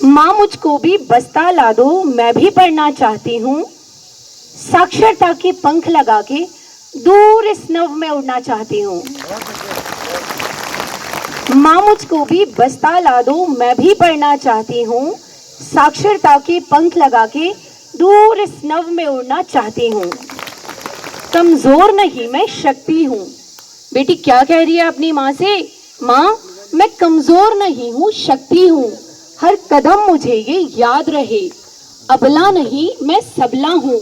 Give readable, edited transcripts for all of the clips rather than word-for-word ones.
माँ मुझको भी बस्ता ला दो, मैं भी पढ़ना चाहती हूँ। साक्षरता के पंख लगा के दूर इस नभ में उड़ना चाहती हूँ। माँ मुझको भी बस्ता ला दो, मैं भी पढ़ना चाहती हूँ। साक्षरता के पंख लगा के दूर इस नभ में उड़ना चाहती हूँ। कमजोर नहीं, मैं शक्ति हूँ। बेटी क्या कह रही है अपनी माँ से? माँ, मैं कमजोर नहीं हूँ, शक्ति हूँ। हर कदम मुझे ये याद रहे, अबला नहीं मैं सबला हूँ,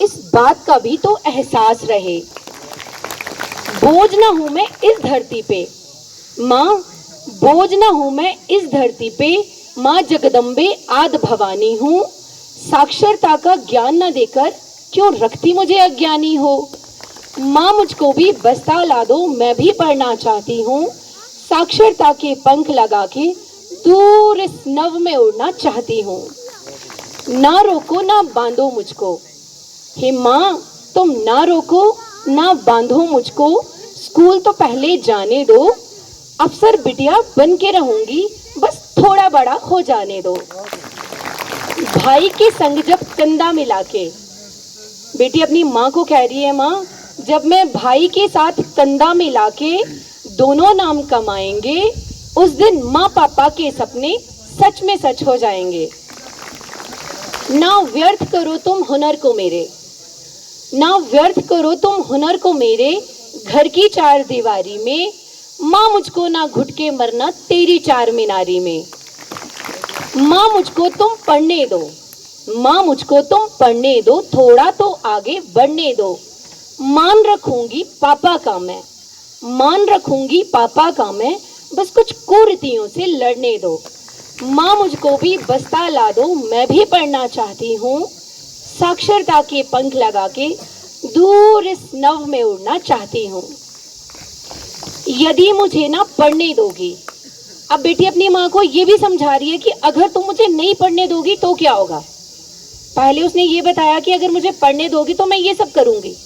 इस बात का भी तो एहसास रहे। बोझ ना हूँ मैं इस धरती पे, माँ बोझ ना हूँ मैं इस धरती पे। माँ जगदम्बे आदि भवानी हूँ। साक्षरता का ज्ञान न देकर क्यों रखती मुझे अज्ञानी हो। माँ मुझको भी बस्ता ला दो, मैं भी पढ़ना चाहती हूँ। साक्षरता के पंख लगा के दूर इस नभ में उड़ना चाहती हूँ। ना रोको ना बांधो मुझको, हे माँ तुम ना रोको ना बांधो मुझको। स्कूल तो पहले जाने दो, अफसर बिटिया बन के रहूंगी, बस थोड़ा बड़ा हो जाने दो। भाई के संग जब कंधा मिला के, बेटी अपनी माँ को कह रही है, माँ जब मैं भाई के साथ कंधा मिला के दोनों नाम कमाएंगे, उस दिन माँ पापा के सपने सच में सच हो जाएंगे। ना व्यर्थ करो तुम हुनर को मेरे, ना व्यर्थ करो तुम हुनर को मेरे। घर की चार दीवारी में माँ मुझको ना घुट के मरना तेरी चार मीनारी में। माँ मुझको तुम पढ़ने दो, माँ मुझको तुम पढ़ने दो, थोड़ा तो आगे बढ़ने दो। मान रखूंगी पापा का मैं, मान रखूंगी पापा का मैं, बस कुछ कुरीतियों से लड़ने दो। माँ मुझको भी बस्ता ला दो, मैं भी पढ़ना चाहती हूँ। साक्षरता के पंख लगा के दूर इस नभ में उड़ना चाहती हूँ। यदि मुझे ना पढ़ने दोगी, अब बेटी अपनी माँ को ये भी समझा रही है कि अगर तुम मुझे नहीं पढ़ने दोगी तो क्या होगा। पहले उसने ये बताया कि अगर मुझे पढ़ने दोगी तो मैं ये सब करूंगी,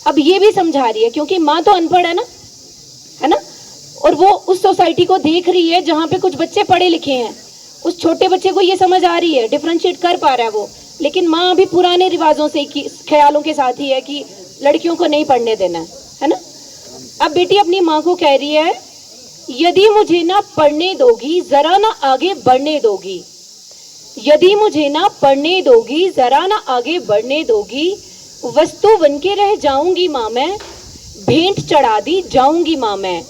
अब ये भी समझा रही है क्योंकि माँ तो अनपढ़ है ना, और वो उस सोसाइटी को देख रही है जहाँ पे कुछ बच्चे पढ़े लिखे हैं। उस छोटे बच्चे को ये समझ आ रही है, डिफरेंशिएट कर पा रहा है वो, लेकिन माँ अभी पुराने रिवाजों से ख्यालों के साथ ही है कि लड़कियों को नहीं पढ़ने देना है ना। अब बेटी अपनी माँ को कह रही है, यदि मुझे ना पढ़ने दोगी जरा ना आगे बढ़ने दोगी, यदि मुझे ना पढ़ने दोगी जरा ना आगे बढ़ने दोगी। वस्तु बन के रह जाऊंगी माँ मैं, भेंट चढ़ा दी जाऊंगी माँ मैं।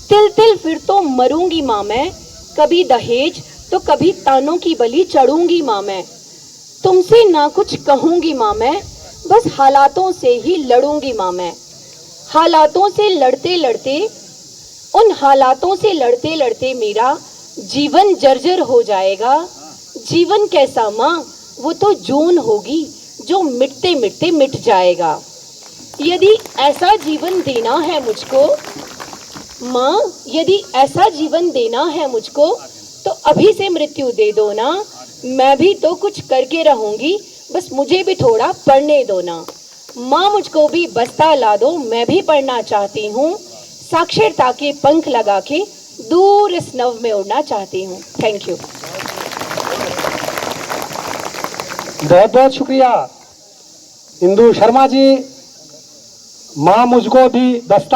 तिल तिल फिर तो मरूंगी माँ मैं, कभी दहेज तो कभी तानों की बलि चढ़ूंगी माँ मैं। तुमसे ना कुछ कहूंगी माँ मैं, बस हालातों से ही लड़ूंगी माँ मैं। हालातों से लड़ते लड़ते, उन हालातों से लड़ते लड़ते मेरा जीवन जर्जर हो जाएगा। जीवन कैसा माँ, वो तो जून होगी जो मिटते मिटते मिट जाएगा। यदि ऐसा जीवन देना है मुझको माँ, यदि ऐसा जीवन देना है मुझको तो अभी से मृत्यु दे दो ना। मैं भी तो कुछ करके रहूंगी, बस मुझे भी थोड़ा पढ़ने दो ना। माँ मुझको भी बस्ता ला दो, मैं भी पढ़ना चाहती हूँ। साक्षरता के पंख लगा के दूर इस नभ में उड़ना चाहती हूँ। Thank you. बहुत बहुत शुक्रिया इंदु शर्मा जी। माँ मुझको भी बस्ता